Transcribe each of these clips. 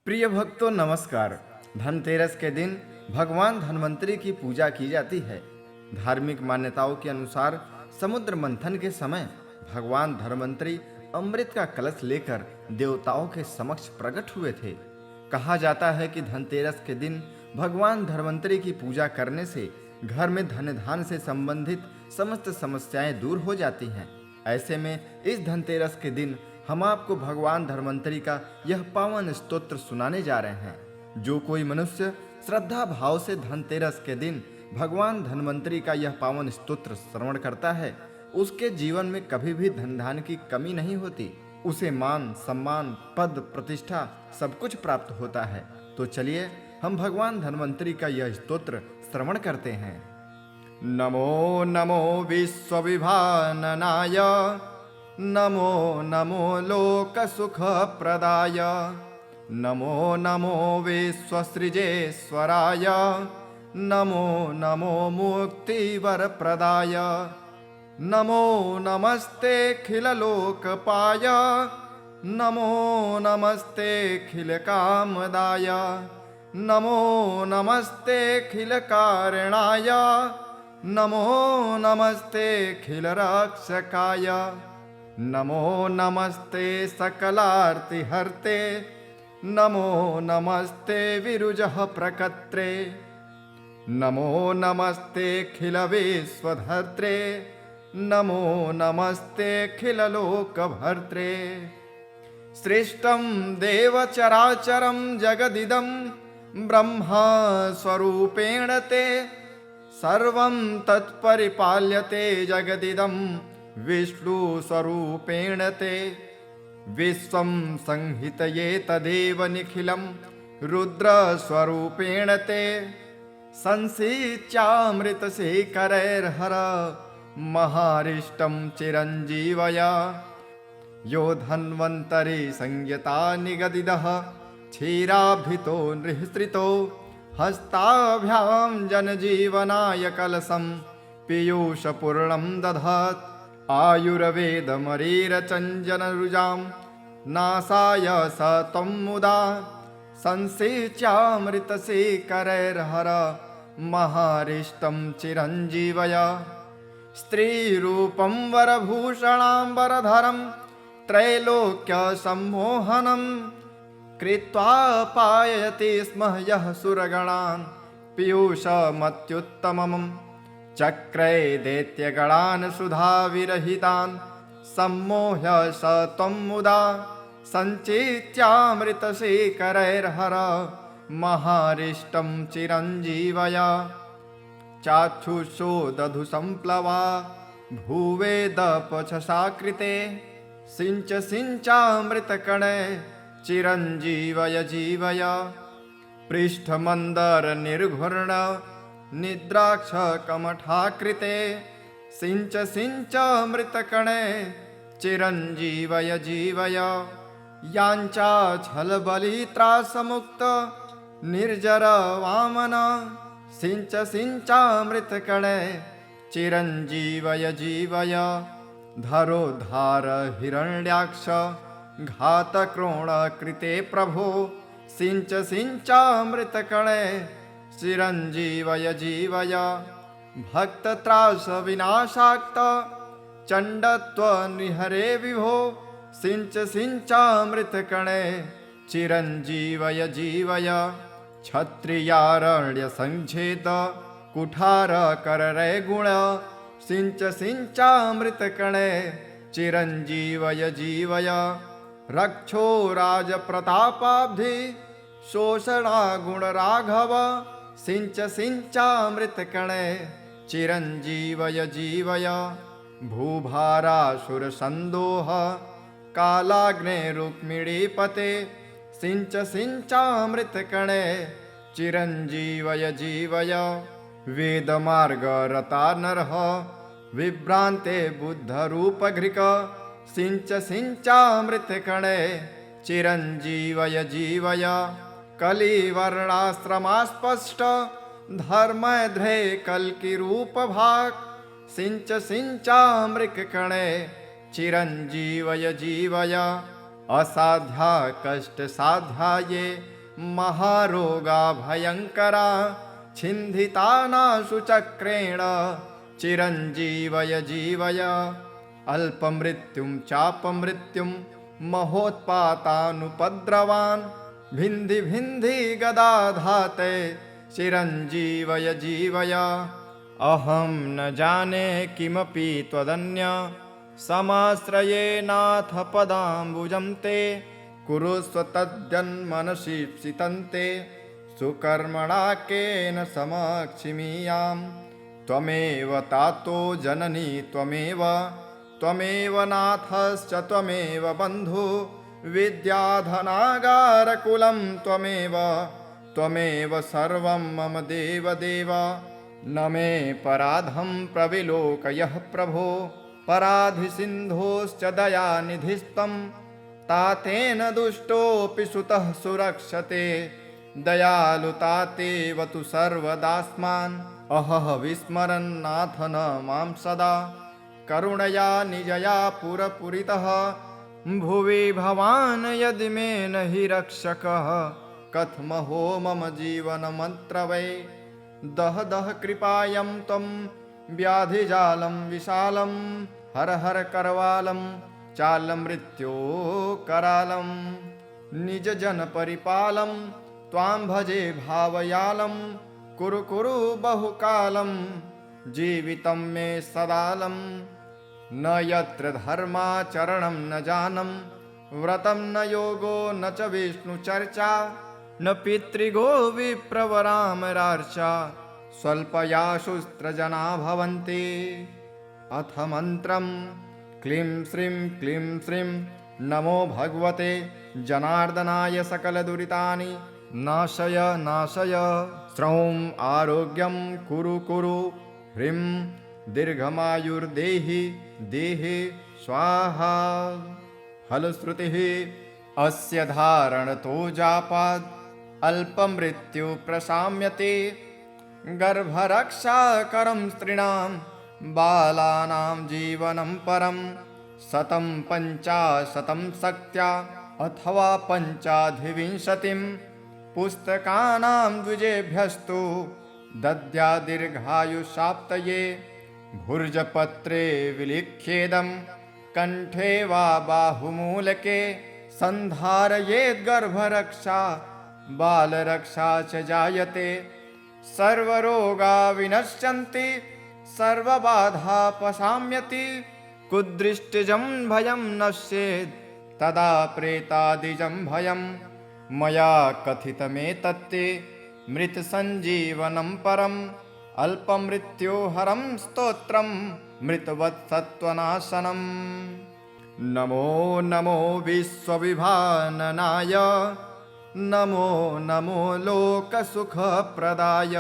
प्रिय भक्तों नमस्कार। धनतेरस के दिन भगवान धन्वंतरि की पूजा की जाती है। धार्मिक मान्यताओं के अनुसार समुद्र मंथन के समय भगवान धन्वंतरि अमृत का कलश लेकर देवताओं के समक्ष प्रकट हुए थे। कहा जाता है कि धनतेरस के दिन भगवान धन्वंतरि की पूजा करने से घर में धन धान से संबंधित समस्त समस्याएं दूर हो जाती हैं। ऐसे में इस धनतेरस के दिन हम आपको भगवान धन्वंतरि का यह पावन स्तोत्र सुनाने जा रहे हैं। जो कोई मनुष्य श्रद्धा भाव से धनतेरस के दिन भगवान धन्वंतरि का यह पावन स्तोत्र श्रवण करता है, उसके जीवन में कभी भी धन धान की कमी नहीं होती। उसे मान सम्मान पद प्रतिष्ठा सब कुछ प्राप्त होता है। तो चलिए हम भगवान धन्वंतरि का यह स्तोत्र श्रवण करते हैं। नमो नमो विश्वविभाननाय, नमो नमो लोकसुखप्रदाय, नमो नमो विश्वसृजेश्वराय, नमो नमो मुक्तिवरप्रदाय, नमो नमस्तेऽखिललोकपाय, नमो नमस्तेऽखिलकामदाय, नमो नमस्तेऽखिलकारणाय, नमो नमस्तेऽखिलरक्षकाय, नमो नमस्ते सकलार्तिहर्ते, नमो नमस्ते विरुजः प्रकर्त्रे, नमो नमस्तेऽखिलविश्वधर्त्रे, नमो नमस्तेऽखिललोकभर्त्रे। श्रेष्ठं देवचराचरं जगदिदं ब्रह्मा स्वरूपेण ते, सर्वं तत्परिपाल्यते जगदिदं विष्णुस्वरूपेण ते। विश्वं संहितये तदेव निखिलं रुद्रस्वरूपेण ते, संसिच्यामृतशेखरैर्हर महारिष्टं चिरञ्जीवया। यो धन्वन्तरि संयता निगदितः क्षीराभितो नृहृतो, हस्ताभ्यां जनजीवनाय कलशं पीयूषपूर्णं दधात्। आयुर्वेदमरीरचञ्जनरुजां नासाय स त्वं मुदा, संसिच्यामृतशेखरैर्हर महारिष्टं चिरञ्जीवया। स्त्रीरूपं वरभूषणाम्बरधरं त्रैलोक्यसम्मोहनं कृत्वा पाययति स्म यः सुरगणान् पीयूषमत्युत्तमम्। चक्रे दैत्यगणान् सुधाविरहितान् सम्मोह्य स त्वं मुदा, सञ्चित्यामृतशेखरैर्हर महारिष्टं चिरञ्जीवया। चाक्षुषो दधु सम्प्लवा भूवेदपछसाकृते, सिञ्च सिञ्चामृतकणे चिरञ्जीवय जीवय। पृष्ठमन्दरनिर्घूर्ण निद्राक्षकमठाकृते, सिञ्च सिञ्चामृतकणे चिरञ्जीवय जीवय। याञ्चाच्छलबलित्रासमुक्त निर्जर वामन, सिञ्च सिञ्चामृतकणे चिरञ्जीवय जीवय। धरोद्धार हिरण्याक्ष घातक्रोणकृते प्रभो, सिञ्च सिञ्चामृतकणे चिरञ्जीवय जीवय। भक्तत्रासविनाशाक्त चण्डत्वनिहरे विभो, सिञ्च सिञ्चामृतकणे चिरञ्जीवय जीवय। क्षत्रियारण्यसङ्छेद कुठारकरैर्गुण, सिञ्च सिञ्चामृतकणे चिरञ्जीवय जीवय। रक्षो राजप्रतापाब्धि शोषणागुणराघव, सिञ्च सिञ्चामृतकणे चिरञ्जीवय जीवय। भूभारासुरसन्दोह कालाग्नेरुक्मिणीपते, सिञ्च सिञ्चामृतकणे चिरञ्जीवय जीवय। वेदमार्गरता नरः विभ्रान्ते बुद्धरूपघृक, सिञ्च सिञ्चामृतकणे चिरञ्जीवय जीवय। कलिवर्णाश्रमास्पष्ट धर्मध्रे कल्किरूपभाक्, सिञ्च सिञ्चामृतकणे चिरञ्जीवय जीवय। असाध्या कष्ट साध्याये महारोगा भयंकरा छिन्धितानाशु चक्रेण चिरंजीवय जीवय अल्पमृत्युं चापमृत्युं महोत्पातानुपद्रवान् भिन्धि भिन्धि गदाधाते चिरंजीवय जीवय अहं न जाने किमपि त्वदन्य समाश्रयेनाथ पदाम्बुजं ते कुरुस्व तद्यन्मनसीप्सितन्ते सुकर्मणा केन समक्षिमीयाम् त्वमेव तातो जननी त्वमेव त्वमेव नाथश्च त्वमेव बन्धु विद्याधनागारकुलं त्वमेव त्वमेव सर्वं मम देवदेव न मे पराधं प्रविलोकयः प्रभो पराधिसिन्धोश्च दयानिधिस्त्वं तातेन दुष्टोऽपि सुतः सुरक्षते दयालुतातेव तु सर्वदास्मान् अहः विस्मरन्नाथ न मां सदा करुणया निजया पुरपुरितः भुवि भवान् यदि मे न हि रक्षकः कथमहो मम जीवनमत्र वै दह दह कृपायं त्वं व्याधिजालं विशालं हर हर करवालं चालमृत्यो करालं निजजनपरिपालं त्वां भजे भावयालं कुरु कुरु बहुकालं जीवितं मे सदालं न यत्र धर्माचरणं न जानं व्रतं न योगो न च विष्णुचर्चा न पितृगो विप्रवरामरार्चा स्वल्पयाशुस्त्रजना भवन्ति अथ मन्त्रं क्लीं श्रीं नमो भगवते जनार्दनाय सकलदुरितानि नाशय नाशय श्रौं आरोग्यं कुरु कुरु ह्रीं दीर्घमायुर्देहि देहि स्वाहा फलश्रुतिः अस्य धारणतो जापाद् अल्पमृत्यु प्रशाम्यते गर्भरक्षाकरं स्त्रीणां बालानां जीवनं परं 150 शक्त्या अथवा 25 पुस्तकानां द्विजेभ्यस्तु दद्या दीर्घायुषाप्तये भुर्जपत्रे विलिख्येदं कंठे वा बाहुमूलके सन्धारयेद्गर्भरक्षा बालरक्षा च जायते सर्वरोगा विनश्यन्ति सर्वबाधापशाम्यति कुदृष्टिजं भयं नश्येत् तदा प्रेतादिजं भयं मया कथितमेतत्ते मृतसञ्जीवनं परम् अल्पमृत्योहरं स्तोत्रं मृतवत्सत्त्वनाशनम् नमो नमो विश्वविभाननाय नमो नमो लोकसुखप्रदाय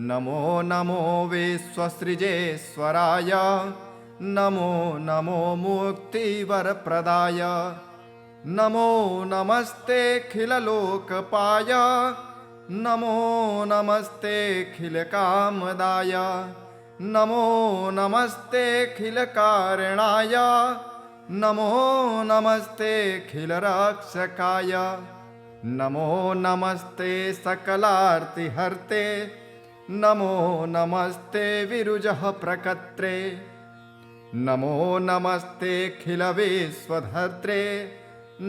नमो नमो विश्वसृजेश्वराय नमो नमो मुक्तिवरप्रदाय नमो नमस्तेऽखिललोकपाय नमो नमस्तेऽखिलकामदाय नमो नमस्तेऽखिलकारणाय नमो नमस्तेऽखिलरक्षकाय नमो नमस्ते सकलार्तिहर्ते नमो नमस्ते विरुजः प्रकर्त्रे नमो नमस्तेऽखिलविश्वधर्त्रे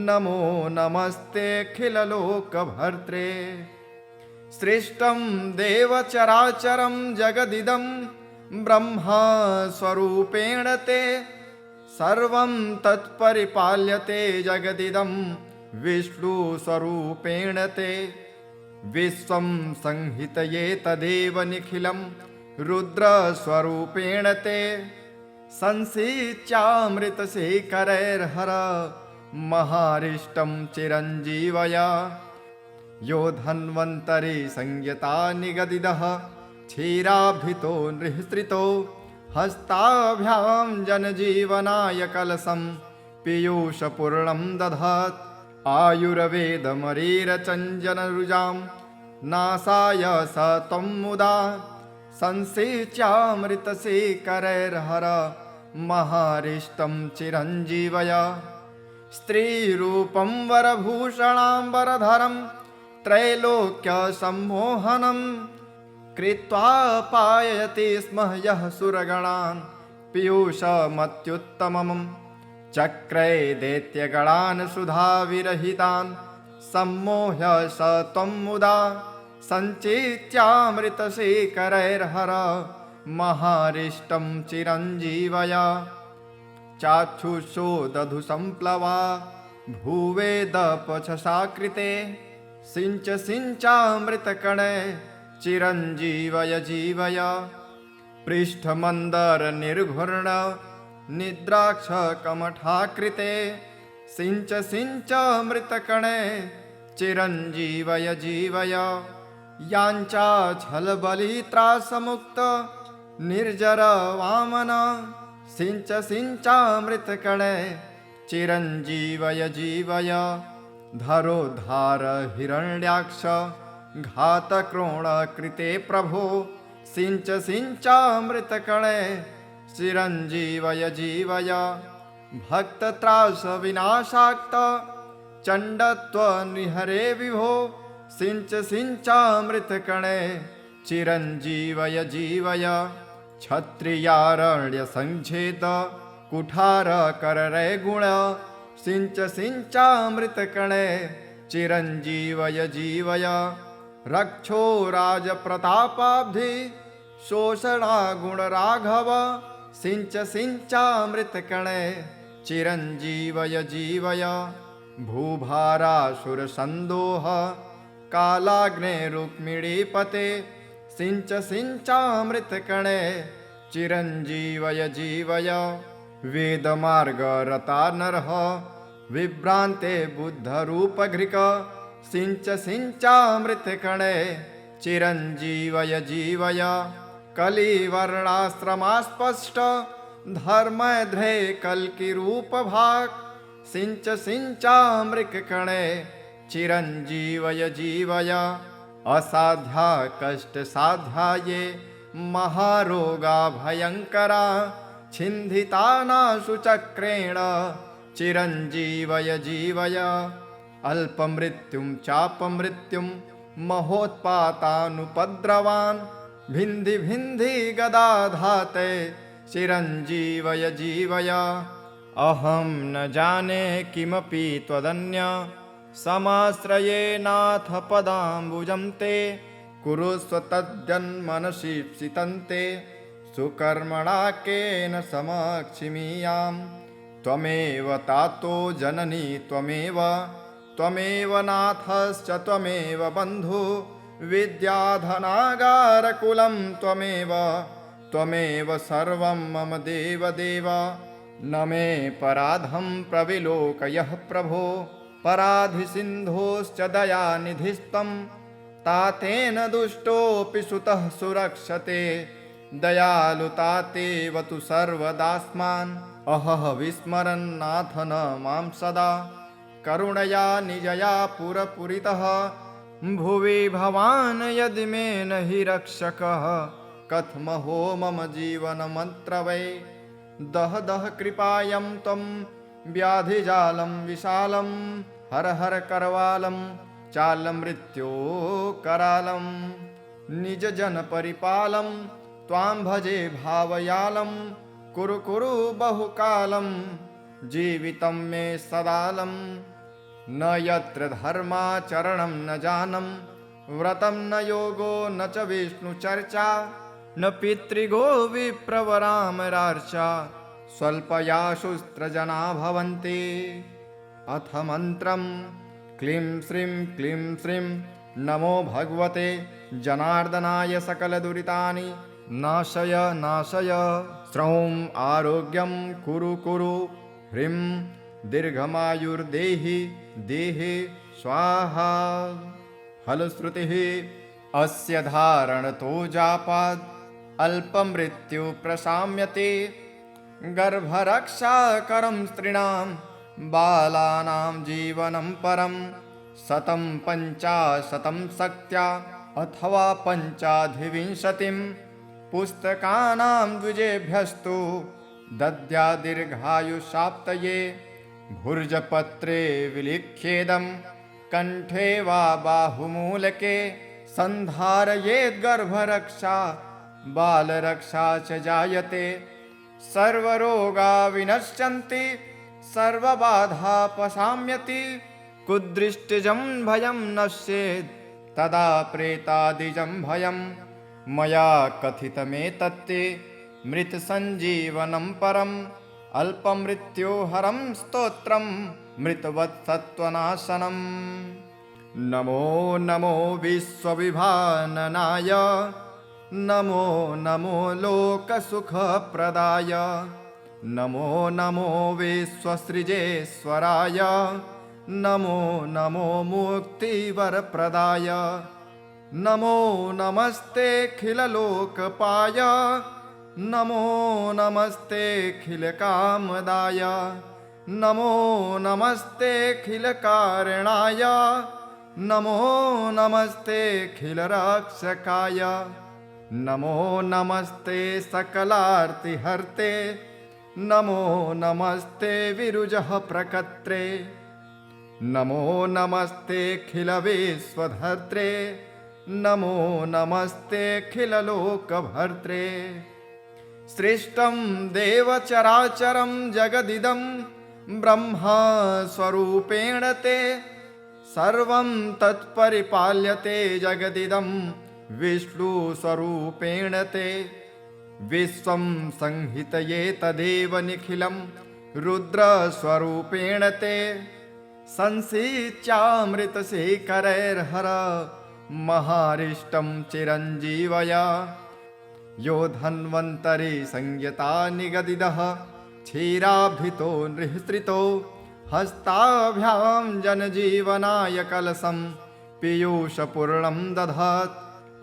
नमो नमस्तेऽखिललोकभर्त्रे सृष्टं देवचराचरं जगदिदं ब्रह्मस्वरूपेण ते सर्वं तत्परिपाल्यते जगदिदं विष्णुस्वरूपेण ते विश्वं संहितये तदेव निखिलं रुद्रस्वरूपेण ते संसिच्यामृतशेखरैर्हर महारिष्टं चिरञ्जीवय यो धन्वन्तरि संयता निगदिदः क्षीराभितो नृहृतो हस्ताभ्यां जनजीवनाय कलशं पीयूषपूर्णं दधात् आयुर्वेदमरीरचञ्जनरुजां नासाय स त्वं मुदा संसेच्यामृतशेखरैर्हर महारिष्टं चिरञ्जीवय स्त्रीरूपं वरभूषणाम्बरधरं त्रैलोक्य सम्मोहनं कृत्वा पाययति स्म यः सुरगणान् पीयूषमत्युत्तमम् चक्रे दैत्यगणान् सुधाविरहितान् सम्मोह्य स त्वं मुदा सञ्चित्यामृतशेखरैर्हर महारिष्टं चिरञ्जीवय चाक्षुषो दधु सम्प्लवा भूवेदपछसाकृते सिञ्च सिञ्चामृतकणे चिरञ्जीवय जीवय पृष्ठमन्दरनिर्घूर्ण निद्राक्षकमठाकृते सिञ्च सिञ्चामृतकणे चिरञ्जीवय जीवय याञ्चाच्छलबलित्रासमुक्त निर्जर वामन सिञ्च सिञ्चामृतकणे चिरञ्जीवय जीवय धरोद्धार हिरण्याक्ष घातक्रोणकृते प्रभो सिञ्च सिञ्चामृतकणे चिरञ्जीवय जीवय भक्तत्रासविनाशाक्त चण्डत्वनिहरे विभो सिञ्च सिञ्चामृतकणे चिरञ्जीवय जीवय क्षत्रियारण्यसङ्क्षेद कुठारकररे गुण सिञ्च सिञ्चामृतकणे चिरञ्जीवय जीवय रक्षो राजप्रतापाब्धि शोषणागुणराघव सिञ्च सिञ्चामृतकणे चिरञ्जीवय जीवय भूभारासुरसन्दोह कालाग्नेरुक्मिणीपते सिञ्च सिञ्चामृतकणे चिरञ्जीवय जीवय वेदमार्गरता नरः विभ्रान्ते बुद्धरूपघृक सिञ्च सिञ्चामृतकणे चिरञ्जीवय जीवय कलिवर्णाश्रमास्पष्ट धर्मध्रे कल्किरूपभाक् सिञ्च सिञ्चामृतकणे चिरञ्जीवय जीवय असाध्या कष्टसाध्याये महारोगा भयङ्करा छिन्धितानाशु चक्रेण चिरञ्जीवय जीवय अल्पमृत्युं चापमृत्युं महोत्पातानुपद्रवान् भिन्धि भिन्धि गदाधाते चिरञ्जीवय जीवय अहं न जाने किमपि त्वदन्य समाश्रयेनाथ पदाम्बुजं ते कुरुस्व तद्यन्मनसीप्सितन्ते सुकर्मणा केन समक्षिमीयां त्वमेव तातो जननी त्वमेव नाथश्च त्वमेव बन्धु विद्याधनागारकुलं त्वमेव सर्वं मम देवदेव न मे पराधं प्रविलोकयः प्रभो पराधिसिन्धोश्च दयानिधिस्तं तातेन दुष्टोऽपि सुतः सुरक्षते दयालुतातेव तु सर्वदास्मान् अहह विस्मरन्नाथ न मां सदा करुणया निजया पुरपुरितः भुवि भवान् यदि मे न हि रक्षकः कथमहो मम जीवनमन्त्र वै दह दह कृपायं त्वं व्याधिजालं विशालं हर हर करवालं चालमृत्यो करालं निजजनपरिपालं त्वां भजे भावयालं कुरु कुरु बहुकालं जीवितं मे सदालं न यत्र धर्माचरणं न जानम व्रतं न योगो न च विष्णुचर्चा न पितृगो विप्रवरामरार्चा स्वल्पयाशुस्त्रजना भवन्ति अथ मन्त्रं क्लीं श्रीं नमो भगवते जनार्दनाय सकलदुरितानि नाशय श्रौं आरोग्यं कुरु ह्रीं दीर्घमायुर्देहि देहे स्वाहा फलश्रुतिः अस्य धारणतो जापाद् अल्पमृत्यु प्रशाम्यते गर्भरक्षाकरं स्त्रीणां बालानां जीवनं परं 150 शक्त्या अथवा 25 पुस्तकानां द्विजेभ्यस्तु दद्या दीर्घायुषाप्तये भुर्जपत्रे विलिख्येदं कंठे वा बाहुमूलके संधारयेद् गर्भरक्षा बालरक्षा च जायते। सर्वरोगा विनश्यन्ति सर्वबाधापशाम्यति। कुदृष्टिजं भयं नश्येत् तदा प्रेतादिजं भयम्। मया कथितमेतत्ते मृतसञ्जीवनं परम्। अल्पमृत्योहरं स्तोत्रं मृतवत्सत्त्वनाशनम्। नमो नमो विश्वविभाननाय नमो नमो लोकसुखप्रदाय। नमो नमो विश्वसृजेश्वराय नमो नमो मुक्तिवरप्रदाय। नमो नमस्तेऽखिललोकपाय नमो नमस्तेऽखिलकामदाय। नमो नमस्तेऽखिलकारणाय नमो नमस्तेऽखिलरक्षकाय। नमो नमस्ते सकलार्तिहर्ते नमो नमस्ते विरुजः प्रकर्त्रे। नमो नमस्तेऽखिलविश्वधर्त्रे नमो नमस्तेऽखिललोकभर्त्रे। सृष्टं देवचराचरं जगदिदं ब्रह्मस्वरूपेण ते। सर्वं तत्परिपाल्यते जगदिदं विष्णुस्वरूपेण ते। विश्वं संहितये तदेव निखिलं रुद्रस्वरूपेण ते। संसिच्यामृतशेखरैर्हर महारिष्टं चिरञ्जीवय। यो धन्वन्तरि संयता निगदितः क्षीराभितो नृहृतो। हस्ताभ्यां जनजीवनाय कलशं पीयूषपूर्णं दधात्।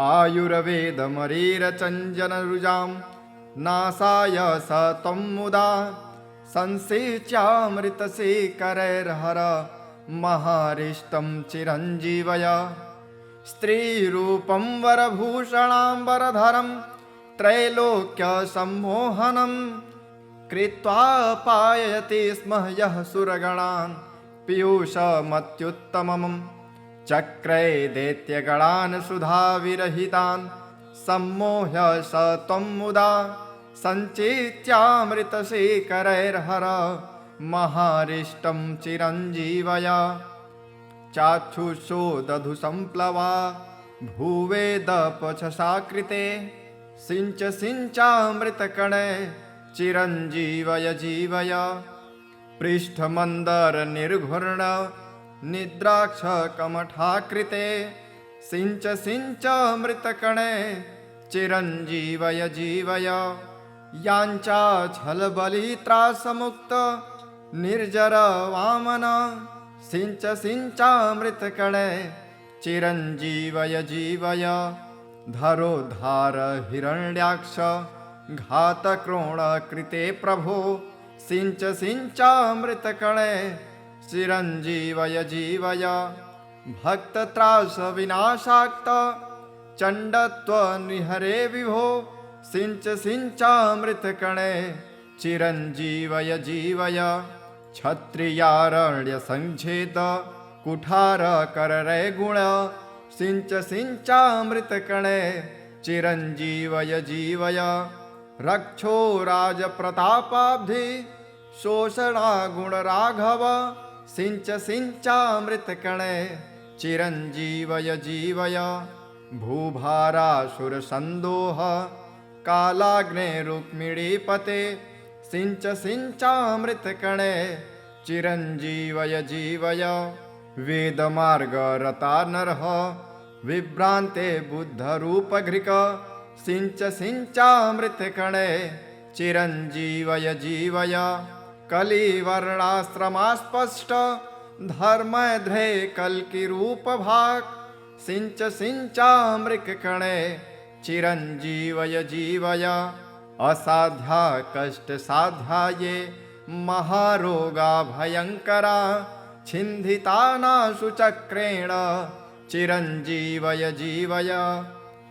आयुर्वेदमरीरचञ्जनरुजां नासाय स त्वं मुदा। संसेच्यामृतशेखरैर्हर महारिष्टं चिरञ्जीवय। स्त्रीरूपं वरभूषणाम्बरधरं त्रैलोक्यसम्मोहनं कृत्वा पाययति स्म यः सुरगणान् पीयूषमत्युत्तमम्। चक्रे दैत्यगणान् सुधाविरहितान् सम्मोह्य स त्वं मुदा। सञ्चेत्यामृतशेखरैर्हर महारिष्टं चिरञ्जीवय। चाक्षुषो दधु सम्प्लवा भूवेदपचसाकृते। सिञ्च सिञ्चामृतकणे चिरञ्जीवय जीवय। पृष्ठमन्दरनिर्घूर्ण निद्राक्षकमठाकृते। सिञ्च सिञ्चामृतकणे चिरञ्जीवय जीवय। याञ्चाच्छलबलित्रासमुक्त निर्जर वामन। सिञ्च सिञ्चामृतकणे चिरञ्जीवय जीवय। धरोद्धार हिरण्याक्ष घातक्रोणकृते प्रभो। सिञ्च सिञ्चामृतकणे चिरञ्जीवय जीवय। भक्तत्रासविनाशाक्त चण्डत्वनिहरे विभो। सिञ्च सिञ्चामृतकणे चिरञ्जीवय जीवय। क्षत्रियारण्यसङ्छेद कुठारकररे गुण। सिञ्च सिञ्चामृतकणे चिरञ्जीवय जीवय। रक्षो राजप्रतापाब्धि शोषणागुणराघव। सिञ्च सिञ्चामृतकणे चिरञ्जीवय जीवय। भूभारासुरसन्दोह कालाग्ने रुक्मिणीपते। सिञ्च सिञ्चामृतकणे चिरञ्जीवय जीवय। वेदमार्गरता नरः विभ्रान्ते बुद्धरूपघृक। सिञ्च सिञ्चामृतकणे चिरञ्जीवय जीवय। कलिवर्णाश्रमास्पष्ट धर्मध्रे कल्किरूपभाक्। सिञ्च सिञ्चामृतकणे चिरञ्जीवय जीवय। असाध्या कष्टसाध्याये महारोगा भयङ्करा। छिन्धितानाशु चक्रेण चिरञ्जीवय जीवय।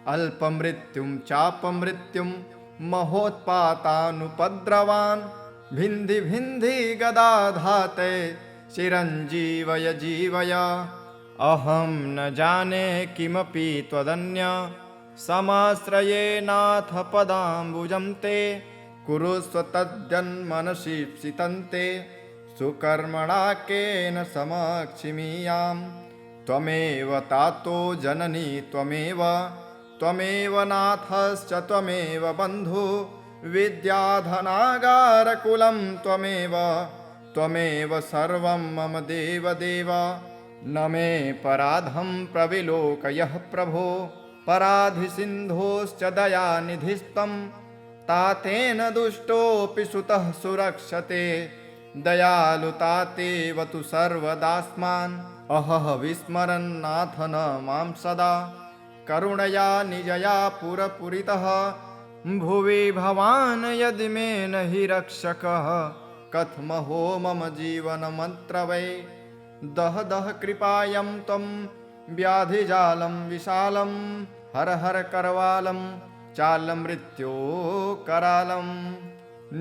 अल्पमृत्युं चापमृत्युं महोत्पातानुपद्रवान्। भिन्धि भिन्धि गदाधाते चिरञ्जीवय जीवय। अहं न जाने किमपि त्वदन्य समाश्रयेनाथ पदाम्बुजं ते कुरुष्व तद्यन्मनसीप्सितं ते सुकर्मणा केन समक्षिमीयाम् त्वमेव तातो जननी त्वमेव नाथश्च त्वमेव बन्धु विद्याधनागारकुलं त्वमेव सर्वं मम देवदेव न मे पराधं प्रविलोकयः प्रभो पराधिसिन्धोश्च दयानिधिस्त्वं तातेन दुष्टोऽपि सुतः सुरक्षते दयालुतातेव तु सर्वदास्मान् अहः विस्मरन्नाथ न मां सदा करुणया निजया पुरपुरितः भुवि भवान् यदि मे न हि रक्षकः कथमहो मम जीवनमत्र वै दह दह कृपायं त्वं व्याधिजालं विशालं हर हर करवालं चालमृत्यो करालं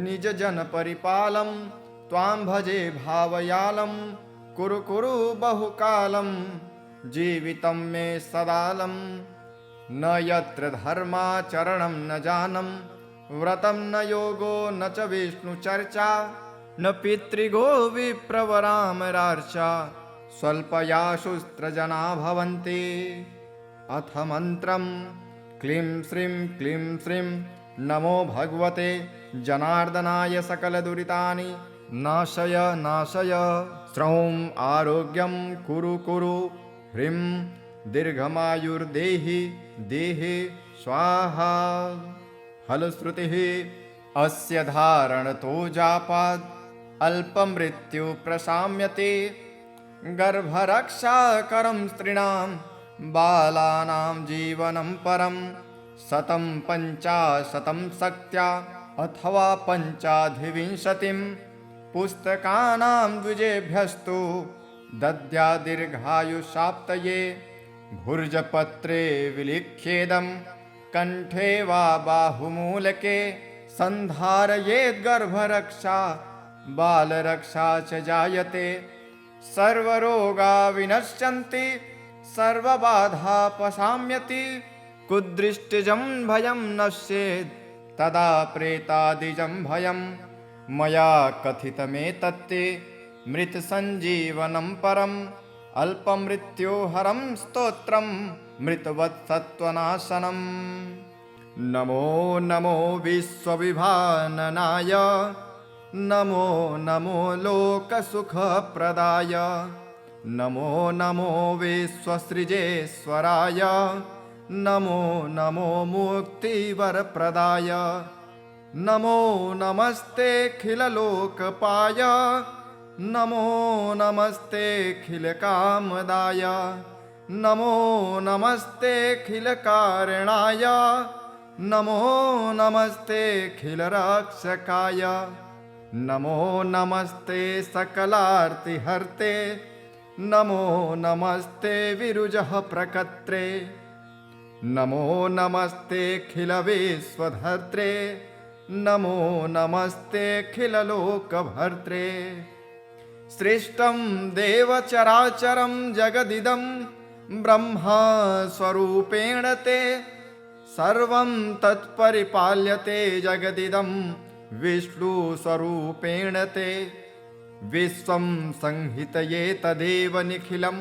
निजजनपरिपालं त्वां भजे भावयालं कुरु कुरु बहुकालं जीवितं मे सदालं न यत्र धर्माचरणं न जानं व्रतं न योगो न च विष्णुचर्चा न पितृगो विप्रवरामरार्चा स्वल्पयाशुस्त्रजना भवन्ति अथ मन्त्रं क्लीं श्रीं नमो भगवते जनार्दनाय सकलदुरितानि नाशय श्रौं आरोग्यं कुरु ह्रीं दीर्घमायुर्देहि देहे स्वाहा फलश्रुतिः अस्य धारणतो जापाद् अल्पमृत्यु प्रशाम्यते गर्भरक्षाकरं स्त्रीणां बालानां जीवनं परं 150 शक्त्या अथवा 25 पुस्तकानां द्विजेभ्यस्तु दद्या दीर्घायुषाप्तये भुर्जपत्रे विलिख्येदं कंठे वा बाहुमूलके सन्धारयेद्गर्भरक्षा बालरक्षा च जायते सर्वरोगा विनश्यन्ति सर्वबाधापशाम्यति कुदृष्टिजं भयं नश्येत् तदा प्रेतादिजं भयं मया कथितमेतत्ते मृतसञ्जीवनं परम् अल्पमृत्योहरं स्तोत्रं मृतवत्सत्त्वनाशनम् नमो नमो विश्वविभाननाय नमो नमो लोकसुखप्रदाय नमो नमो विश्वसृजेश्वराय नमो नमो मुक्तिवरप्रदाय नमो नमस्तेऽखिललोकपाय नमो नमस्तेऽखिलकामदाय नमो नमस्तेऽखिलकारणाय नमो नमस्तेऽखिलरक्षकाय नमो नमस्ते सकलार्तिहर्ते नमो नमस्ते विरुजः प्रकर्त्रे नमो नमस्तेऽखिलविश्वधर्त्रे नमो नमस्तेऽखिललोकभर्त्रे सृष्टं देवचराचरं जगदिदं ब्रह्मस्वरूपेण ते सर्वं तत्परिपाल्यते जगदिदं विष्णुस्वरूपेण ते विश्वं संहितये तदेव निखिलं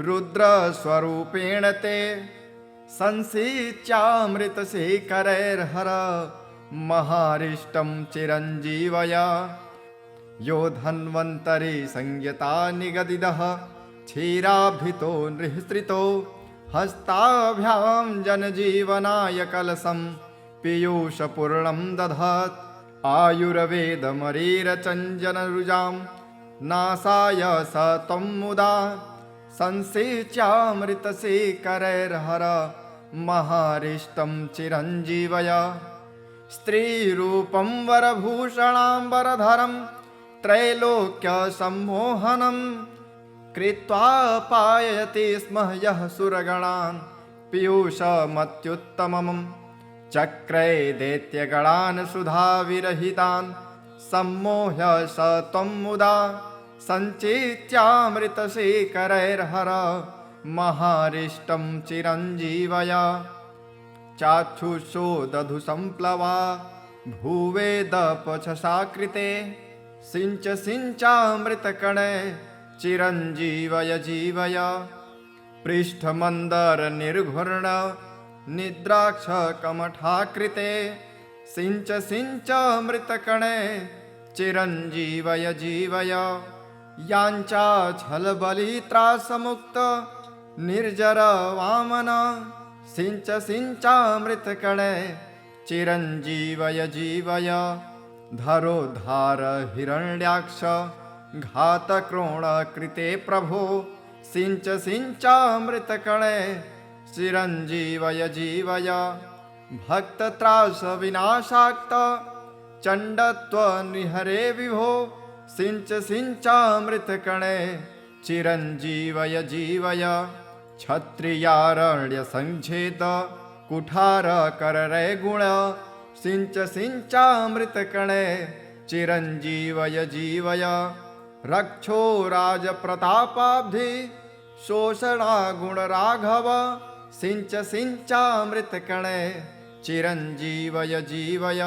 रुद्रस्वरूपेण ते संसिच्यामृतशेखरैर्हर महारिष्टं चिरञ्जीवया यो धन्वन्तरि संयता निगदिदः क्षीराभितो नृहृतो हस्ताभ्यां जनजीवनाय कलशं पीयूषपूर्णं दधात् आयुर्वेदमरीरचञ्जनरुजां नासाय स त्वं मुदा संसिच्यामृतशेखरैर्हर महारिष्टं चिरञ्जीवया स्त्रीरूपं वरभूषणाम्बरधरं त्रैलोक्यसम्मोहनं कृत्वा पाययति स्म यः सुरगणान् पीयूषमत्युत्तमम् चक्रे दैत्यगणान् सुधाविरहितान् सम्मोह्य स त्वं मुदा सञ्चित्यामृतशेखरैर्हर महारिष्टं चिरञ्जीवय चाक्षुषो दधु संप्लवा भूवेदपछसा कृते सिञ्च सिञ्चामृतकणे चिरञ्जीवय जीवय पृष्ठमन्दर निर्घूर्ण निद्राक्ष कमठाकृते सिञ्च सिञ्चामृतकणे चिरञ्जीवय जीवय याञ्चा छलबलित्रासमुक्त निर्जर वामन सिञ्च सिञ्चामृतकणे चिरञ्जीवय जीवय धरोद्धार हिरण्याक्ष घातक्रोणकृते प्रभो सिञ्च सिञ्चामृतकणे चिरञ्जीवय जीवय भक्तत्रासविनाशाक्त चण्डत्वनिहरे विभो सिञ्च सिञ्चामृतकणे चिरञ्जीवय जीवय क्षत्रियारण्यसङ्छेद कुठारकररे गुण सिञ्च सिञ्चामृतकणे चिरञ्जीवय जीवय रक्षो राजप्रतापाब्धि शोषणागुणराघव सिञ्च सिञ्चामृतकणे चिरञ्जीवय जीवय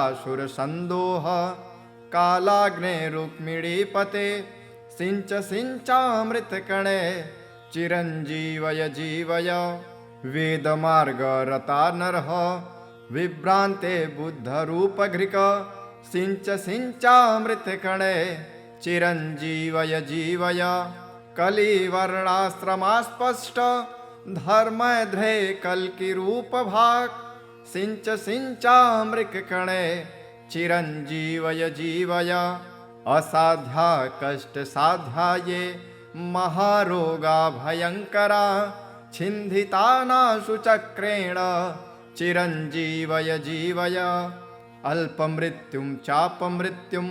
भूभारासुरसन्दोह कालाग्ने रुक्मिणीपते सिञ्च सिञ्चामृतकणे चिरञ्जीवय जीवय वेदमार्गरता नरः विभ्रान्ते बुद्धरूपघृक सिञ्च सिञ्चामृतकणे चिरञ्जीवय जीवय कलिवर्णाश्रमास्पष्ट धर्मध्रे कल्किरूपभाक् सिञ्च सिञ्चामृतकणे चिरञ्जीवय जीवय असाध्या कष्टसाध्याये महारोगा भयङ्करा छिन्दितानाशु चक्रेण चिरञ्जीवय जीवय अल्पमृत्युं चापमृत्युं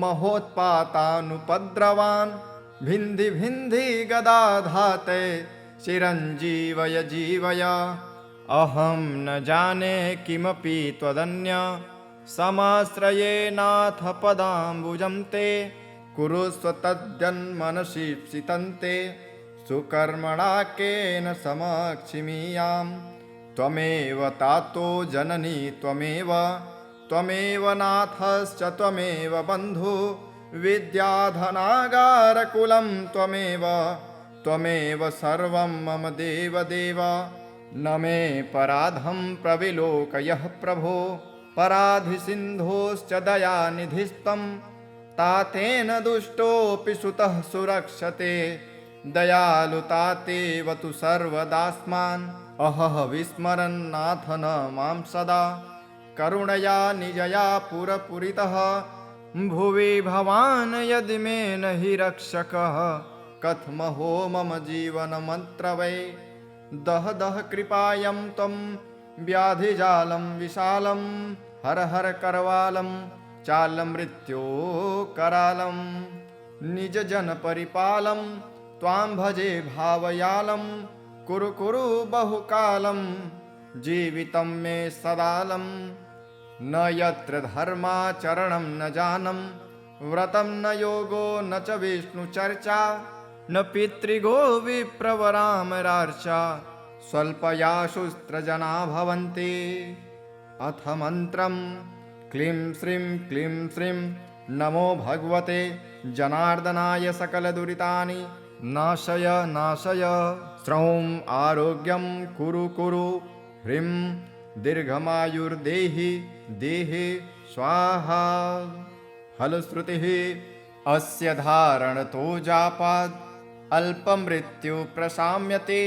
महोत्पातानुपद्रवान् भिन्धि भिन्धि गदाधाते चिरञ्जीवय जीवय अहं न जाने किमपि त्वदन्य समाश्रये नाथ पदाम्बुजं ते कुरुस्व तद्यन्मनसीप्सितन्ते सुकर्मणा केन समक्षिमीयाम् त्वमेव तातो जननी त्वमेव नाथश्च त्वमेव बन्धु विद्याधनागारकुलं त्वमेव सर्वं मम देवदेव न मे पराधं प्रविलोकयः प्रभो पराधिसिन्धोश्च दयानिधिस्तं तातेन दुष्टोऽपि सुतः सुरक्षते दयालुतातेव तु सर्वदास्मान् अहः विस्मरन्नाथ न मां सदा करुणया निजया पुरपुरितः भुवि भवान् यदि मे न हि रक्षकः कथमहो मम जीवनमन्त्रवै दह दह कृपायं त्वं व्याधिजालं विशालं हर हर करवालं चालमृत्यो करालं निजजनपरिपालं त्वां भजे भावयालं कुरु कुरु बहुकालं जीवितं मे सदालं न यत्र धर्माचरणं न जानं व्रतं न योगो न च विष्णुचर्चा न पितृगो विप्रवरामरार्चा स्वल्पयाशुस्त्रजना भवन्ति अथ मन्त्रं क्लीं श्रीं नमो भगवते जनार्दनाय सकलदुरितानि नाशय श्रौं आरोग्यं कुरु ह्रीं दीर्घमायुर्देहि देहे स्वाहा फलश्रुतिः अस्य धारणतो जापाद् अल्पमृत्यु प्रशाम्यते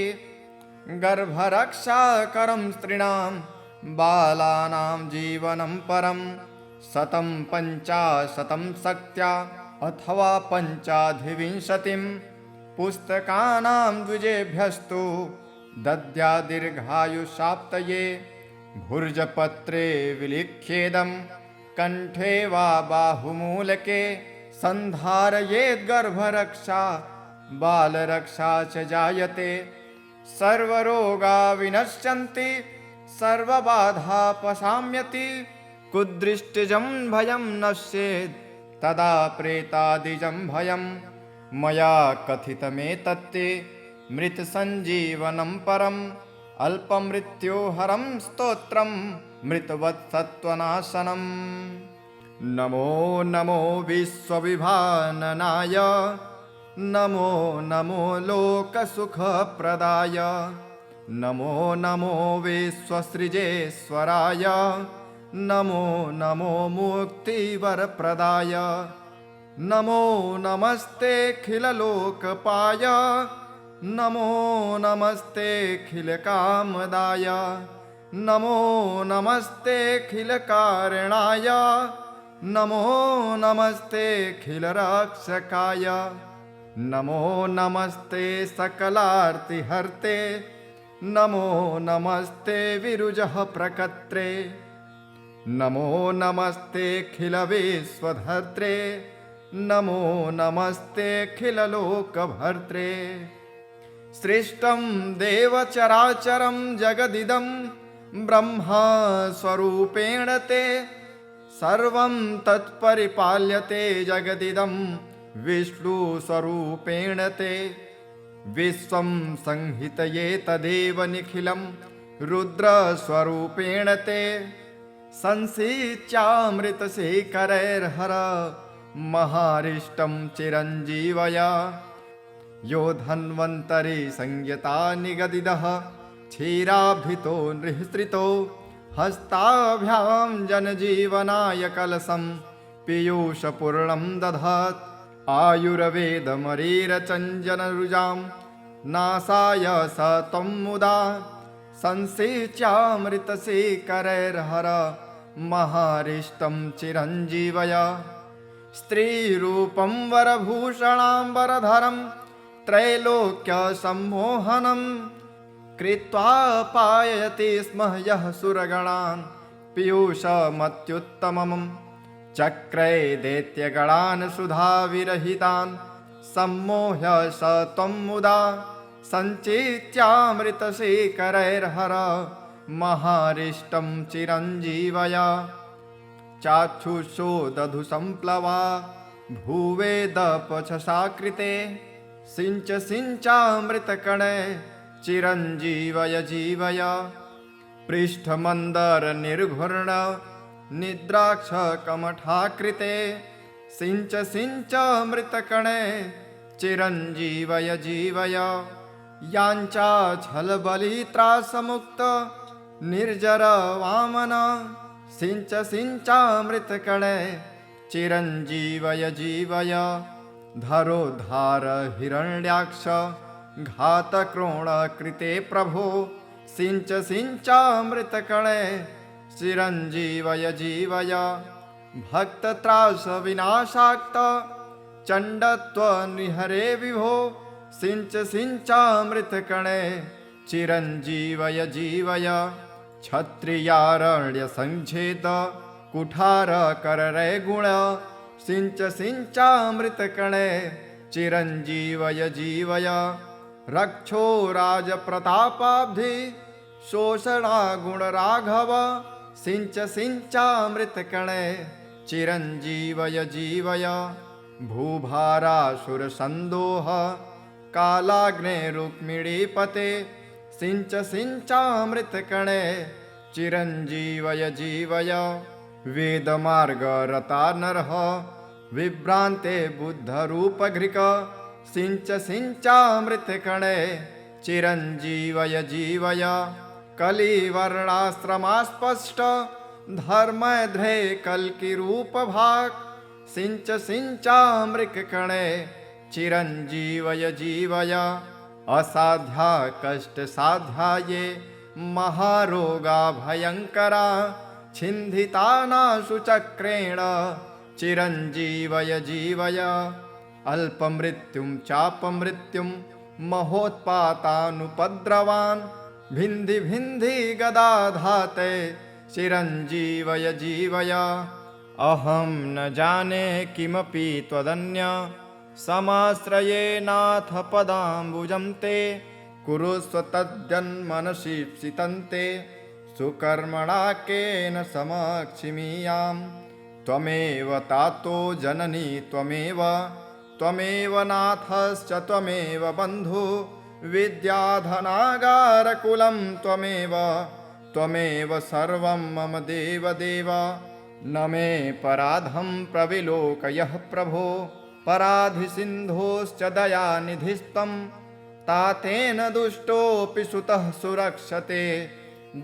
गर्भरक्षाकरं स्त्रीणां बालानां जीवनं परं 150 शक्त्या अथवा 25 पुस्तकानां द्विजेभ्यस्तु दद्या दीर्घायुषाप्तये भुर्जपत्रे विलिख्येदं कंठे वा बाहुमूलके सन्धारयेद्गर्भरक्षा बालरक्षा च जायते सर्वरोगा विनश्यन्ति सर्वबाधा पशाम्यति कुदृष्टिजं भयं नश्येत् तदा प्रेतादिजं भयं मया कथितमेतत्ते मृतसञ्जीवनं परम् अल्पमृत्योहरं स्तोत्रं मृतवत्सत्त्वनाशनम्। नमो नमो विश्वविभाननाय नमो नमो लोकसुखप्रदाय नमो नमो विश्वसृजेश्वराय नमो नमो मुक्तिवरप्रदाय नमो नमस्तेऽखिललोकपाय नमो नमस्तेऽखिलकामदाय नमो नमस्तेऽखिलकारणाय नमो नमस्तेऽखिलरक्षकाय नमो नमस्ते सकलार्तिहर्ते नमो नमस्ते विरुजः प्रकर्त्रे नमो नमस्तेऽखिलविश्वधर्त्रे नमो नमस्तेऽखिललोकभर्त्रे। सृष्टं देवचराचरं जगदिदं ब्रह्मस्वरूपेण ते सर्वं तत्परिपाल्यते जगदिदं विष्णुस्वरूपेण ते विश्वं संहितये तदेव निखिलं रुद्रस्वरूपेण ते संसिच्यामृतशेखरैर्हर महारिष्टं चिरञ्जीवया यो धन्वन्तरि संयता निगदितः क्षीराभितो निःसृतो हस्ताभ्यां जनजीवनाय कलशं पीयूषपूर्णं दधात् आयुर्वेदमरीरचञ्जनरुजां नासाय स त्वं मुदा संसेच्यामृतशेखरैर्हर महारिष्टं चिरञ्जीवय। स्त्रीरूपं वरभूषणाम्बरधरं त्रैलोक्यसम्मोहनं कृत्वा पाययति स्म यः सुरगणान् पीयूषमत्युत्तमम् चक्रे दैत्यगणान् सुधाविरहितान् सम्मोह्य स त्वं मुदा सञ्चेत्यामृतशेखरैर्हर महारिष्टं चिरञ्जीवय। चाक्षुषो दधु सम्प्लवा भूवेदपछसाकृते सिञ्च सिञ्चामृतकणे चिरञ्जीवय जीवय। पृष्ठमन्दरनिर्घूर्ण निद्राक्षकमठाकृते सिञ्च सिञ्चामृतकणे चिरञ्जीवय जीवय। याञ्चाच्छलबलित्रासमुक्त निर्जर वामन सिञ्च सिञ्चामृतकणे चिरञ्जीवय जीवय। धरोद्धार हिरण्याक्ष घातक्रोणकृते प्रभो सिञ्च सिञ्चामृतकणे चिरञ्जीवय जीवय। भक्तत्रासविनाशाक्त चण्डत्वनिहरे विभो सिञ्च सिञ्चामृतकणे चिरञ्जीवय जीवय। क्षत्रियारण्यसङ्क्षेद कुठारकररे गुण सिञ्च सिञ्चामृतकणे चिरञ्जीवय जीवय। रक्षो राजप्रतापाब्धि शोषणागुणराघव सिञ्च सिञ्चामृतकणे चिरञ्जीवय जीवय। भूभारासुरसन्दोह कालाग्नेरुक्मिणीपते सिञ्च सिञ्चामृतकणे चिरञ्जीवय जीवय। वेदमार्गरता नरः विभ्रान्ते बुद्धरूपघृक सिञ्च सिञ्चामृतकणे चिरञ्जीवय जीवय। कलिवर्णाश्रमास्पष्ट धर्मध्रे कल्किरूपभाक् सिञ्च सिञ्चामृतकणे चिरञ्जीवय जीवय। असाध्या कष्टसाध्याये महारोगा भयङ्करा छिन्धितानाशु चक्रेण चिरञ्जीवय जीवय। अल्पमृत्युं चापमृत्युं महोत्पातानुपद्रवान् भिन्धि भिन्धि गदाधाते चिरञ्जीवय जीवय। अहं न जाने किमपि त्वदन्य समाश्रये नाथ पदाम्बुजं ते कुरुस्व तद्यन्मनसि सितन्ते सुकर्मणा केन समक्षिमीयाम् त्वमेव तातो जननी त्वमेव त्वमेव नाथश्च त्वमेव बन्धु विद्याधनागारकुलं त्वमेव त्वमेव सर्वं मम देवदेव न मे पराधं प्रविलोकयः प्रभो पराधिसिन्धोश्च दयानिधिस्त्वं तातेन दुष्टोऽपि सुतः सुरक्षते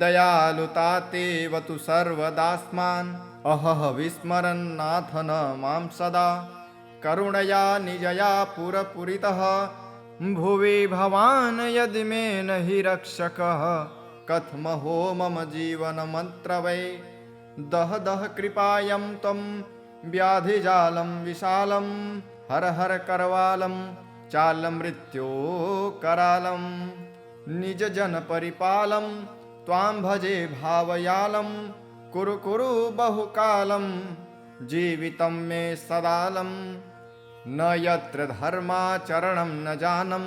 दयालुतातेव तु सर्वदास्मान् अहः विस्मरन्नाथ न मां सदा करुणया निजया पुरपुरितः भुवि भवान् यदि मे न हि रक्षकः कथमहो मम जीवनमत्र वै दह दह कृपायं त्वं व्याधिजालं विशालं हर हर करवालं चालमृत्यो करालं निजजनपरिपालं त्वां भजे भावयालं कुरु कुरु बहुकालं जीवितं मे सदालं न यत्र धर्माचरणं न जानम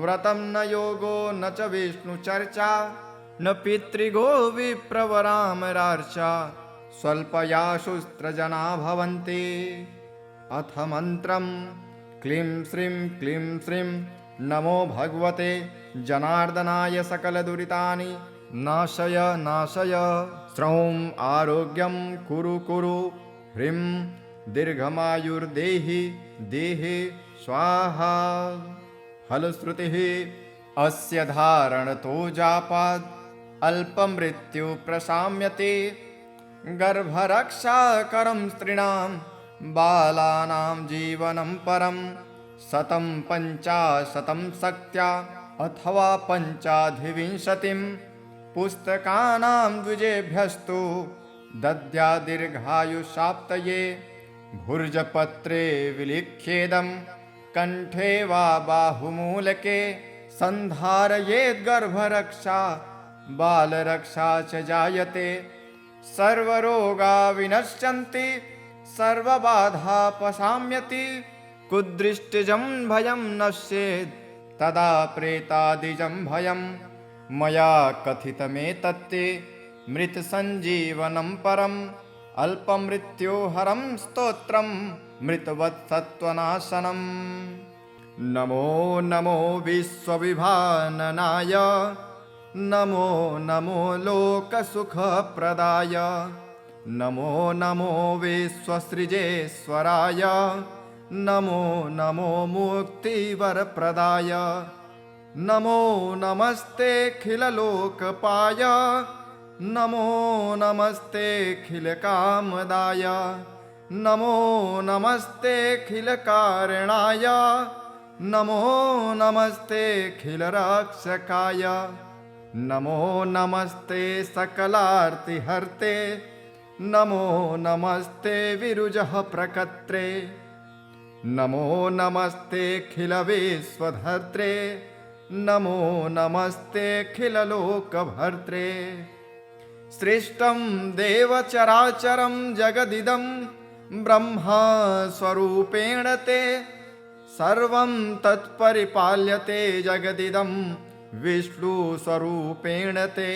व्रतं न योगो न च विष्णुचर्चा न पितृगो विप्रवरामरार्चा स्वल्पयाशुस्त्रजना भवन्ति अथ मन्त्रं क्लीं श्रीं नमो भगवते जनार्दनाय सकलदुरितानि नाशय नाशय श्रौं आरोग्यं कुरु कुरु ह्रीं दीर्घमायुर्देहि देहि स्वाहा फलश्रुतिः अस्य धारणतो जापाद् अल्पमृत्यु प्रशाम्यते गर्भरक्षाकरं स्त्रीणां बालानां जीवनं परं 150 शक्त्या अथवा 25 पुस्तकानां द्विजेभ्यस्तु दद्या दीर्घायुषाप्तये भुर्जपत्रे विलिख्येदं कंठे वा बाहुमूलके सन्धारयेद्गर्भरक्षा बालरक्षा च जायते सर्वरोगा विनश्यन्ति सर्वबाधा पशाम्यति कुदृष्टिजं भयं नश्येत् तदा प्रेतादिजं भयं मया कथितमेतत्ते मृतसञ्जीवनं परम् अल्पमृत्योहरं स्तोत्रं मृतवत्सत्त्वनाशनम् नमो नमो विश्वविभाननाय नमो नमो लोकसुखप्रदाय नमो नमो विश्वसृजेश्वराय नमो नमो मुक्तिवरप्रदाय नमो नमस्तेऽखिललोकपाय नमो नमस्तेऽखिलकामदाय नमो नमस्तेऽखिलकारणाय नमो नमस्तेऽखिलरक्षकाय नमो नमस्ते सकलार्तिहर्ते नमो नमस्ते विरुजः प्रकर्त्रे नमो नमस्तेऽखिलविश्वधर्त्रे नमो नमस्तेऽखिललोकभर्त्रे सृष्टं देवचराचरं जगदिदं ब्रह्मस्वरूपेण ते सर्वं तत्परिपाल्यते जगदिदं विष्णुस्वरूपेण ते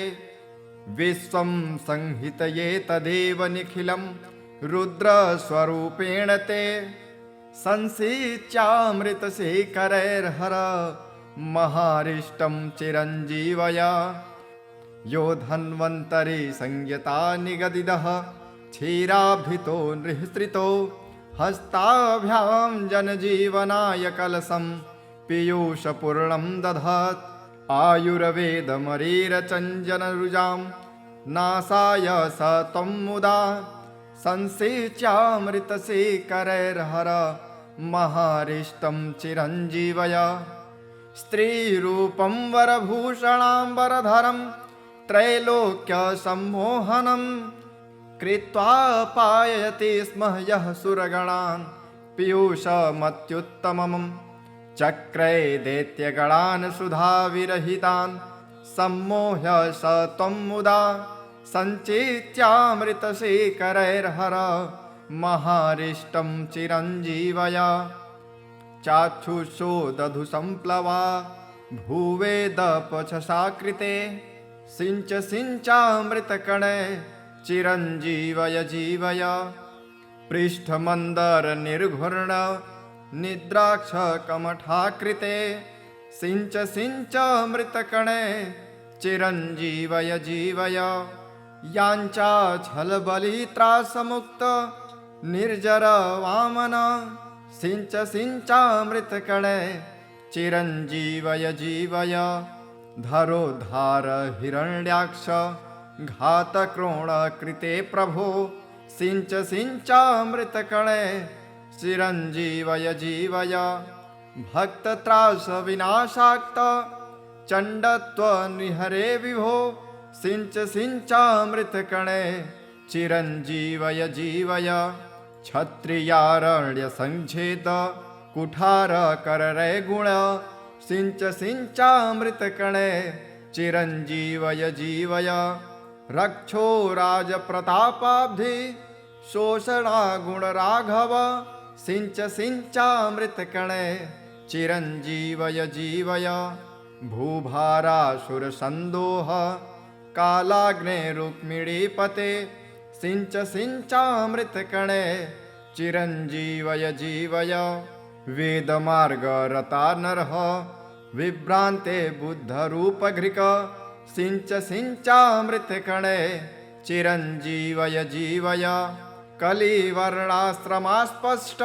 विश्वं संहितये तदेव निखिलं रुद्रस्वरूपेण ते संसिच्यामृतशेखरैर्हर महारिष्टं चिरञ्जीवय यो धन्वन्तरि संयता निगदितः क्षीराभितो नृहृतो हस्ताभ्यां जनजीवनाय कलशं पीयूषपूर्णं दधात् आयुर्वेदमरीरचञ्जनरुजां नासाय स त्वं मुदा संसेच्यामृतशेखरैर्हर महारिष्टं चिरञ्जीवय स्त्रीरूपं वरभूषणाम्बरधरं त्रैलोक्यसम्मोहनं कृत्वा पाययति स्म यः सुरगणान् पीयूषमत्युत्तमम् चक्रे दैत्यगणान् सुधाविरहितान् सम्मोह्य स त्वं मुदा सञ्चेत्यामृतशेखरैर्हर महारिष्टं चिरञ्जीवय चाक्षुषो दधु सम्प्लवा भूवेदपचसाकृते सिञ्च सिञ्चामृतकणे चिरञ्जीवय जीवय पृष्ठमन्दर निर्घूर्ण निद्राक्षकमठाकृते सिञ्च सिञ्च मृतकणे चिरञ्जीवय जीवय याञ्चाच्छलबलित्रासमुक्त निर्जर वामन सिञ्च सिञ्चामृतकणे चिरञ्जीवय जीवय धरोद्धार हिरण्याक्ष घातक्रोणकृते प्रभो सिञ्च सिञ्चामृतकणे चिरञ्जीवय जीवय भक्तत्रासविनाशाक्त चण्डत्वनिहरे विभो सिञ्च सिञ्चामृतकणे चिरञ्जीवय जीवय क्षत्रियारण्यसङ्छेद कुठारकररे गुण सिञ्च सिञ्चामृतकणे चिरञ्जीवय जीवय रक्षो राजप्रतापाब्धि शोषणागुणराघव सिञ्च सिञ्चामृतकणे चिरञ्जीवय जीवय भूभारासुरसन्दोह कालाग्ने रुक्मिणीपते सिञ्च सिञ्चामृतकणे चिरञ्जीवय जीवय वेदमार्गरता नरः विभ्रान्ते बुद्धरूपघृक सिञ्च सिञ्चामृतकणे चिरञ्जीवय जीवय कलिवर्णाश्रमास्पष्ट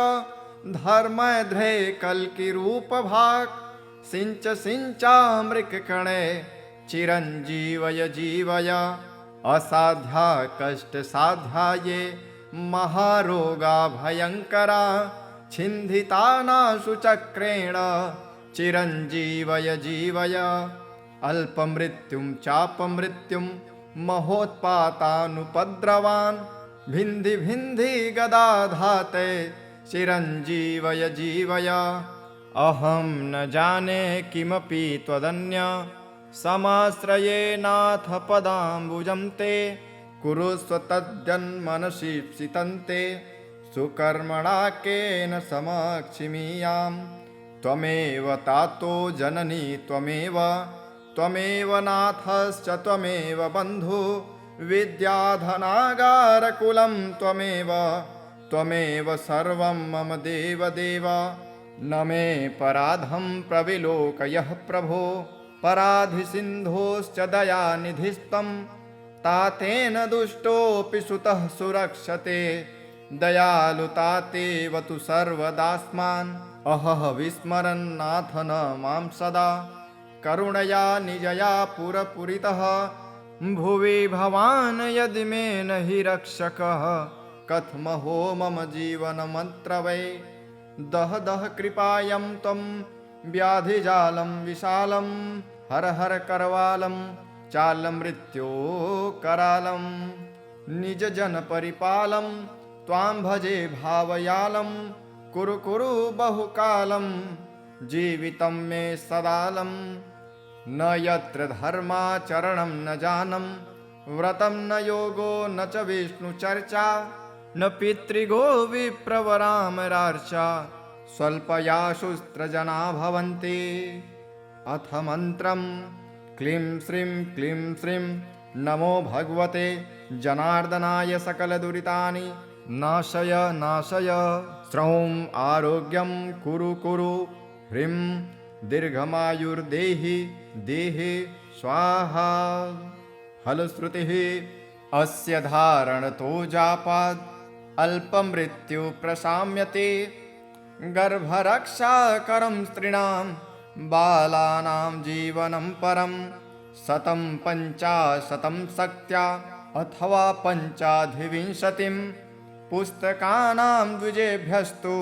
धर्मध्रे कल्किरूपभाक् सिञ्च सिञ्चामृतकणे चिरञ्जीवय जीवय असाध्या कष्टसाध्याये महारोगा भयङ्करा छिन्धितानाशु चक्रेण चिरञ्जीवय जीवय अल्पमृत्युं चापमृत्युं महोत्पातानुपद्रवान् भिन्धि भिन्धि गदाधाते चिरञ्जीवय जीवय अहं न जाने किमपि त्वदन्य समाश्रये नाथ पदाम्बुजं ते कुरुस्व तद्यन्मनसीप्सितं ते सुकर्मणा केन समक्षिमीयां त्वमेव तातो जननी त्वमेव नाथश्च त्वमेव बन्धु विद्याधनागारकुलं त्वमेव सर्वं मम देवदेव न मे पराधं प्रविलोकयः प्रभो पराधिसिन्धोश्च दयानिधिस्तं तातेन दुष्टोऽपि सुतः सुरक्षते दयालुतातेव तु सर्वदास्मान् अहः विस्मरन्नाथ न मां सदा करुणया निजया पुरपुरितः भुवि भवान् यदि मे न हि रक्षकः कथमहो मम जीवनमत्र वै दह दह कृपायं त्वं व्याधिजालं विशालं हर हर करवालं चालमृत्यो करालं निजजनपरिपालं त्वां भजे भावयालं कुरु कुरु बहुकालं जीवितं मे सदालं न यत्र धर्माचरणं न जानम व्रतं न योगो न च विष्णुचर्चा न पितृगो विप्रवरामरार्चा स्वल्पयाशुस्त्रजना भवन्ति अथ मन्त्रं क्लीं श्रीं नमो भगवते जनार्दनाय सकलदुरितानि नाशय श्रौं आरोग्यं कुरु ह्रीं दीर्घमायुर्देहि देहे स्वाहा फलश्रुतिः अस्य धारणतो जापाद् अल्पमृत्यु प्रशाम्यते गर्भरक्षाकरं स्त्रीणां बालानां जीवनं परं 150 शक्त्या अथवा 25 पुस्तकानां द्विजेभ्यस्तु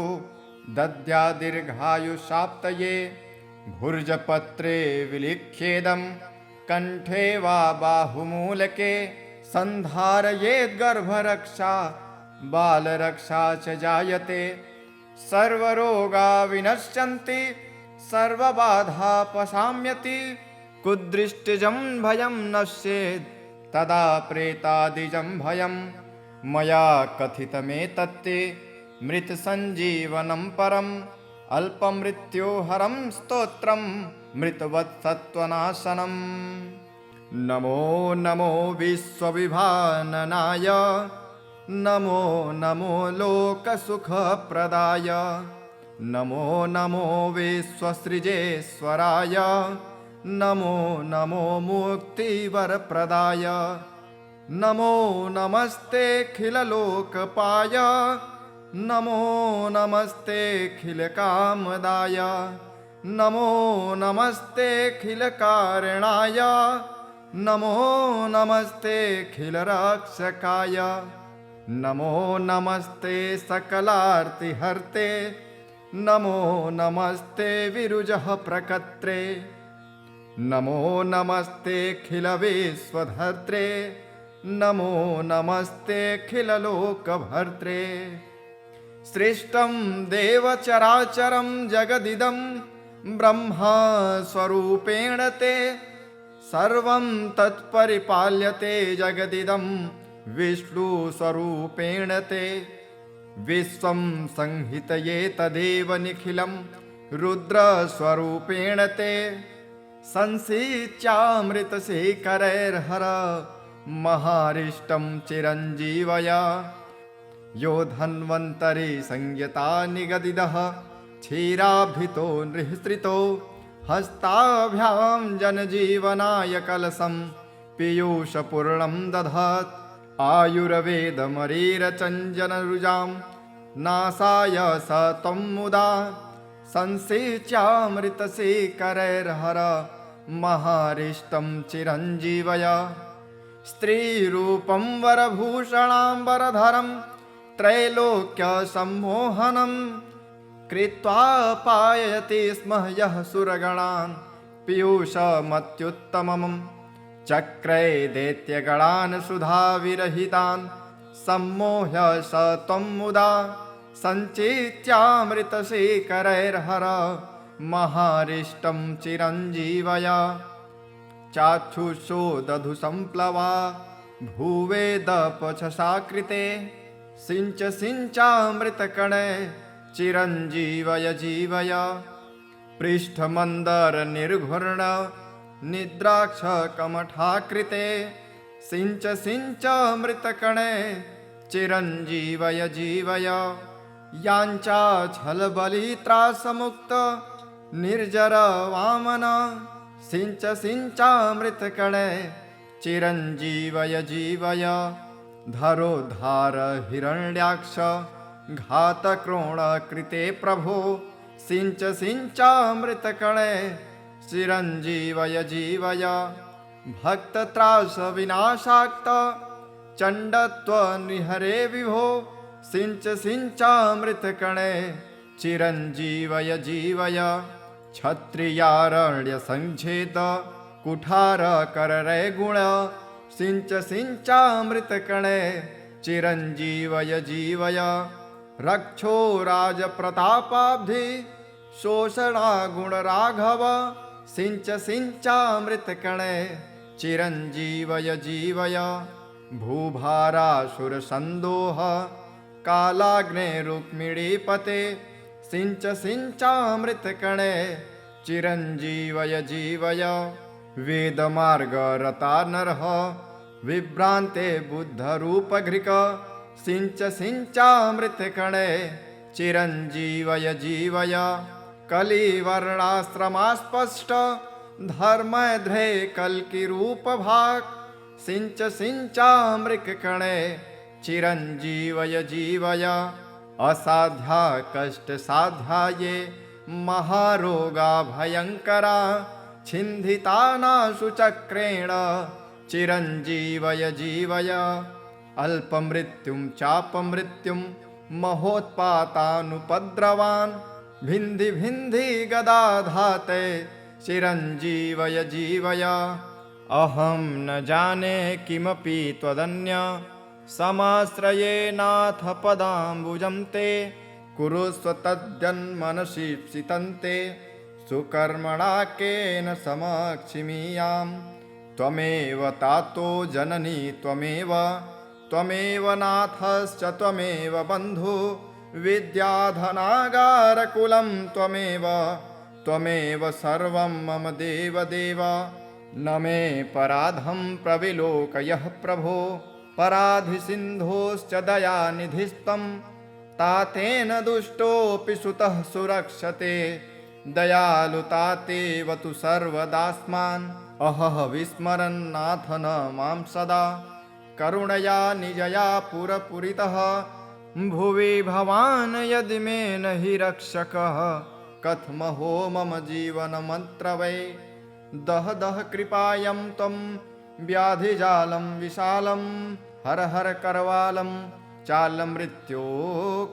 दद्या दीर्घायुषाप्तये भुर्जपत्रे विलिख्येदं कंठे वा बाहुमूलके संधारयेद् गर्भरक्षा बालरक्षा च जायते सर्वरोगा विनश्यन्ति सर्वबाधापशाम्यति कुदृष्टिजं भयं नश्येत् तदा प्रेतादिजं भयं मया कथितमेतत्ते मृतसञ्जीवनं परम् अल्पमृत्योहरं स्तोत्रं मृतवत्सत्त्वनाशनम् नमो नमो विश्वविभाननाय नमो नमो लोकसुखप्रदाय नमो नमो विश्वसृजेश्वराय नमो नमो मुक्तिवरप्रदाय नमो नमस्तेऽखिललोकपाय नमो नमस्तेऽखिलकामदाय नमो नमस्तेऽखिलकारणाय नमो नमस्तेऽखिलरक्षकाय नमो नमस्ते सकलार्तिहर्ते नमो नमस्ते विरुजः प्रकर्त्रे नमो नमस्तेऽखिलविश्वधर्त्रे नमो नमस्तेऽखिललोकभर्त्रे सृष्टं देवचराचरं जगदिदं ब्रह्मस्वरूपेण ते सर्वं तत्परिपाल्यते जगदिदं विष्णुस्वरूपेण ते विश्वं संहितये तदेव निखिलं रुद्रस्वरूपेण ते संसिच्यामृतशेखरैर्हर महारिष्टं चिरञ्जीवय यो धन्वन्तरि संयता निगदिदः क्षीराभितो नृहृतो हस्ताभ्यां जनजीवनाय कलशं पीयूषपूर्णं दधात् आयुर्वेदमरीरचञ्जनरुजां नासाय स त्वं मुदा संसिच्यामृतशेखरैर्हर महारिष्टं चिरञ्जीवय स्त्रीरूपं वरभूषणाम्बरधरं त्रैलोक्यसम्मोहनं कृत्वा पाययति स्म यः सुरगणान् पीयूषमत्युत्तमम् चक्रे दैत्यगणान् सुधाविरहितान् सम्मोह्य स त्वं मुदा सञ्चित्यामृतशेखरैर्हर महारिष्टं चिरञ्जीवय चाक्षुषो दधु सम्प्लवा भूवेदपछसाकृते सिञ्च सिञ्चामृतकणे चिरञ्जीवय जीवय पृष्ठमन्दरनिर्घूर्ण निद्राक्षकमठाकृते सिञ्च सिञ्चामृतकणे चिरञ्जीवय जीवय याञ्चाच्छलबलित्रासमुक्त निर्जर वामन सिञ्च सिञ्चामृतकणे चिरञ्जीवय जीवय धरोद्धार हिरण्याक्ष घातक्रोणकृते प्रभो सिञ्च सिञ्चामृतकणे चिरञ्जीवय जीवय भक्तत्रासविनाशाक्त चण्डत्वनिहरे विभो सिञ्च सिञ्चामृतकणे चिरञ्जीवय जीवय क्षत्रियारण्यसङ्छेद कुठारकररे गुण सिञ्च सिञ्चामृतकणे चिरञ्जीवय जीवय रक्षो राजप्रतापाब्धि शोषणागुणराघव सिञ्च सिञ्चामृतकणे चिरञ्जीवय जीवय भूभारासुरसन्दोह कालाग्नेरुक्मिणीपते सिञ्च सिञ्चामृतकणे चिरञ्जीवय जीवय वेदमार्गरता नरः विभ्रान्ते बुद्धरूपघृक सिञ्च सिञ्चामृतकणे चिरञ्जीवय जीवय कलिवर्णाश्रमास्पष्ट धर्मध्रे कल्किरूपभाक् सिञ्च सिञ्चामृतकणे चिरञ्जीवय जीवय असाध्या कष्टसाध्याये महारोगा भयङ्करा छिन्धितानाशु चक्रेण चिरञ्जीवय जीवय अल्पमृत्युं चापमृत्युं महोत्पातानुपद्रवान् भिन्धि भिन्धि गदाधाते चिरञ्जीवय जीवय अहं न जाने किमपि त्वदन्य समाश्रये नाथ पदाम्बुजं ते कुरुस्व तद्यन्मनसीप्सितं ते सुकर्मणा केन समक्षिमीयाम् त्वमेव तातो जननी त्वमेव नाथश्च त्वमेव बन्धु विद्याधनागारकुलं त्वमेव सर्वं मम देवदेव न मे पराधं प्रविलोकयः प्रभो पराधिसिन्धोश्च दयानिधिस्तं तातेन दुष्टोऽपि सुतः सुरक्षते दयालुतातेव तु सर्वदास्मान् अहह विस्मरन्नाथ न मां सदा करुणया निजया पुरपुरितः भुवि भवान् यदि मे न हि रक्षकः कथमहो मम जीवनमत्र वै दह दह कृपायं त्वं व्याधिजालं विशालं हर हर करवालं चालमृत्यो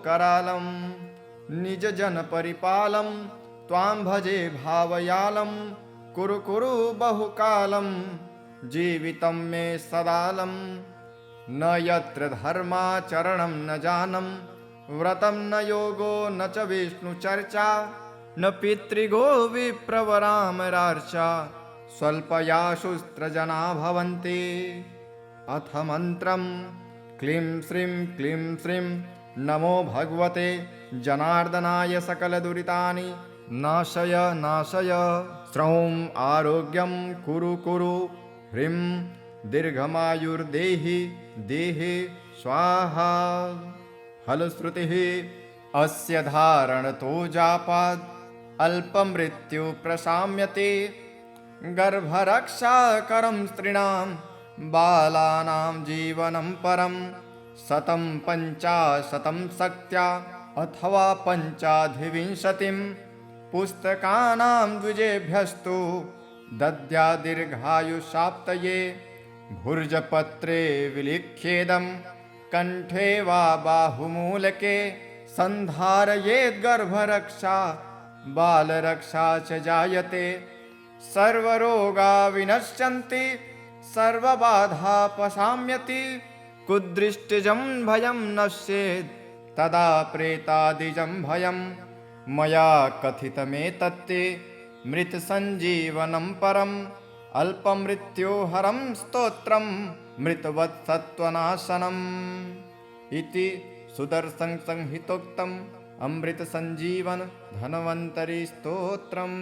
करालं निजजनपरिपालं त्वां भजे भावयालं कुरु कुरु बहुकालं जीवितं मे सदालं न यत्र धर्माचरणं न जानं व्रतं न योगो न च विष्णुचर्चा न पितृगो विप्रवरामरार्चा स्वल्पयाशुस्त्रजना भवन्ति अथ मन्त्रं क्लीं श्रीं नमो भगवते जनार्दनाय सकलदुरितानि नाशय नाशय श्रौं आरोग्यं कुरु कुरु ह्रीं दीर्घमायुर्देहि देहि स्वाहा फलश्रुतिः अस्य धारणतो जापाद् अल्पमृत्यु प्रशाम्यते गर्भरक्षाकरं स्त्रीणां बालानां जीवनं परं 150 शक्त्या अथवा 25 पुस्तकानां द्विजेभ्यस्तु दद्या दीर्घायुषाप्तये भुर्जपत्रे विलिख्येदं कंठे वा बाहुमूलके सन्धारयेद्गर्भरक्षा बालरक्षा च जायते सर्वरोगा विनश्यन्ति सर्वबाधापशाम्यति कुदृष्टिजं भयं नश्येत् तदा प्रेतादिजं भयं मया कथितमेतत्ते मृतसञ्जीवनं परम् अल्पमृत्योहरं स्तोत्रं मृतवत्सत्त्वनाशनम् इति सुदर्शनसंहितोक्तम् अमृतसञ्जीवन धन्वन्तरि स्तोत्रम्।